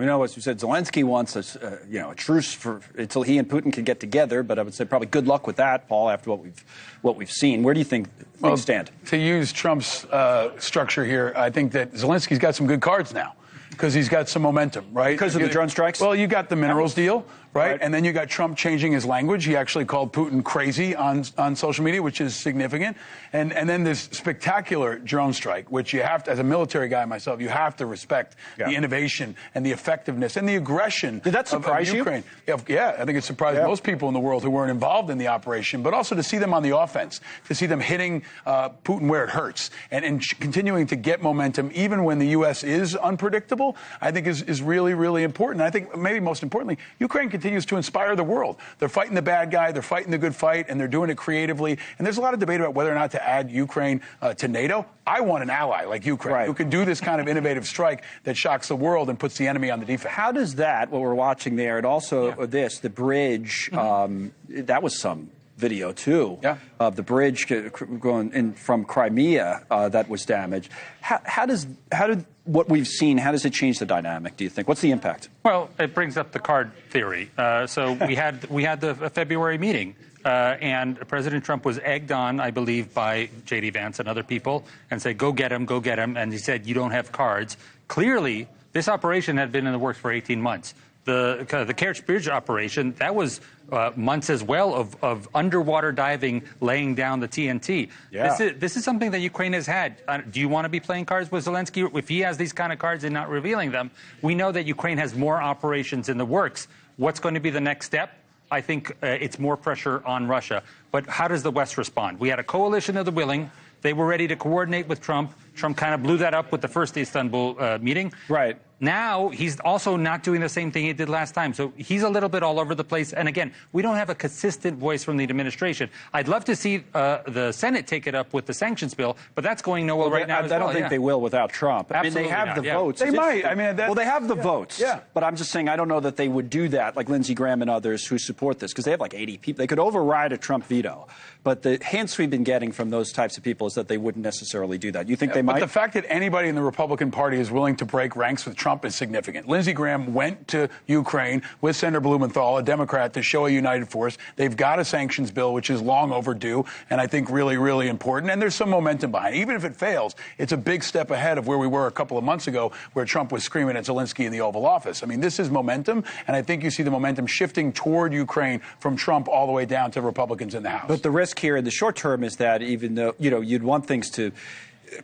We know, as you said, Zelenskyy wants a truce until he and Putin can get together. But I would say probably good luck with that, Paul. After what we've seen, where do you think things stand? To use Trump's structure here, I think that Zelensky's got some good cards now because he's got some momentum, right? Because of the drone strikes. Well, you got the minerals deal. Right? And then you got Trump changing his language. He actually called Putin crazy on social media, which is significant. And then this spectacular drone strike, which you have to, as a military guy myself, you have to respect the innovation and the effectiveness and the aggression. Did that surprise of Ukraine. Yeah, I think it surprised most people in the world who weren't involved in the operation, but also to see them on the offense, to see them hitting Putin where it hurts and continuing to get momentum, even when the U.S. is unpredictable, I think is really, really important. I think maybe most importantly, Ukraine continues to inspire the world. They're fighting the bad guy, they're fighting the good fight, and they're doing it creatively. And there's a lot of debate about whether or not to add Ukraine to NATO. I want an ally like Ukraine who can do this kind of innovative strike that shocks the world and puts the enemy on the defense. How does that, what we're watching there, and also the bridge, that was some video too, of the bridge going in from Crimea that was damaged. How did what we've seen, how does it change the dynamic, do you think? What's the impact? Well, it brings up the card theory. So we had the February meeting, and President Trump was egged on, I believe, by J.D. Vance and other people, and said, go get him, and he said, you don't have cards. Clearly, this operation had been in the works for 18 months. The Kerch Bridge operation, that was months as well of underwater diving, laying down the TNT. Yeah. This is something that Ukraine has had. Do you want to be playing cards with Zelenskyy? If he has these kind of cards and not revealing them, we know that Ukraine has more operations in the works. What's going to be the next step? I think it's more pressure on Russia. But how does the West respond? We had a coalition of the willing. They were ready to coordinate with Trump. Trump kind of blew that up with the first Istanbul meeting. Right. Now, he's also not doing the same thing he did last time. So he's a little bit all over the place. And again, we don't have a consistent voice from the administration. I'd love to see the Senate take it up with the sanctions bill, but that's going nowhere right now. I don't think they will without Trump. Absolutely I mean, they have the votes. They might. I mean, well, they have the votes. Yeah. But I'm just saying I don't know that they would do that, like Lindsey Graham and others who support this, because they have like 80 people. They could override a Trump veto. But the hints we've been getting from those types of people is that they wouldn't necessarily do that. You think they might? But the fact that anybody in the Republican Party is willing to break ranks with Trump is significant. Lindsey Graham went to Ukraine with Senator Blumenthal, a Democrat, to show a united force. They've got a sanctions bill, which is long overdue, and I think really, really important. And there's some momentum behind it. Even if it fails, it's a big step ahead of where we were a couple of months ago, where Trump was screaming at Zelenskyy in the Oval Office. I mean, this is momentum, and I think you see the momentum shifting toward Ukraine from Trump all the way down to Republicans in the House. But the risk here in the short term is that even though, you'd want things to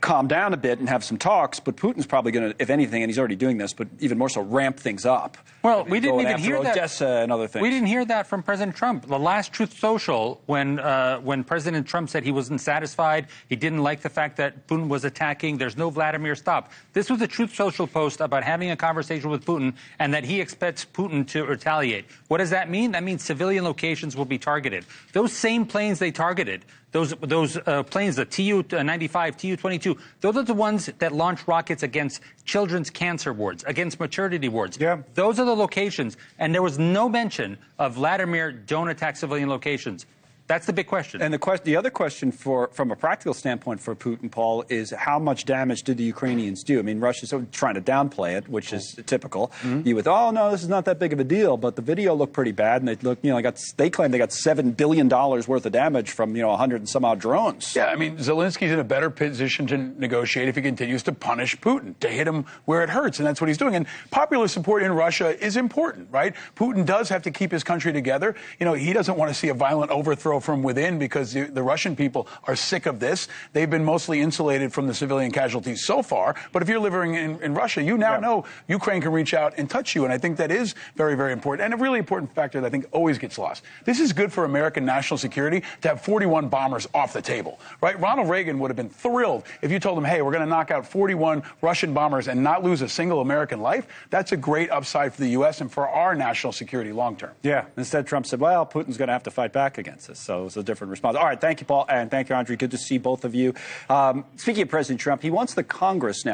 calm down a bit and have some talks, but Putin's probably going to, if anything, and he's already doing this, but even more so, ramp things up. Well, we didn't even hear that. Odessa and other things. We didn't hear that from President Trump. The last Truth Social, when President Trump said he wasn't satisfied, he didn't like the fact that Putin was attacking, there's no Vladimir, stop. This was a Truth Social post about having a conversation with Putin and that he expects Putin to retaliate. What does that mean? That means civilian locations will be targeted. Those same planes they targeted, those planes, the Tu-95, Tu-22, those are the ones that launch rockets against children's cancer wards, against maternity wards. Yeah. Those are the locations. And there was no mention of Vladimir, don't attack civilian locations. That's the big question. And the other question from a practical standpoint for Putin, Paul, is how much damage did the Ukrainians do? I mean, Russia's trying to downplay it, which is typical. You would, oh, no, this is not that big of a deal. But the video looked pretty bad. And they claim they got $7 billion worth of damage from, 100 and some odd drones. Yeah, I mean, Zelensky's in a better position to negotiate if he continues to punish Putin, to hit him where it hurts. And that's what he's doing. And popular support in Russia is important, right? Putin does have to keep his country together. He doesn't want to see a violent overthrow from within because the Russian people are sick of this. They've been mostly insulated from the civilian casualties so far. But if you're living in Russia, you now know Ukraine can reach out and touch you. And I think that is very, very important. And a really important factor that I think always gets lost. This is good for American national security to have 41 bombers off the table, right? Ronald Reagan would have been thrilled if you told him, hey, we're going to knock out 41 Russian bombers and not lose a single American life. That's a great upside for the U.S. and for our national security long term. Yeah. Instead, Trump said, well, Putin's going to have to fight back against us. So it's a different response. All right. Thank you, Paul. And thank you, Andre. Good to see both of you. Speaking of President Trump, he wants the Congress now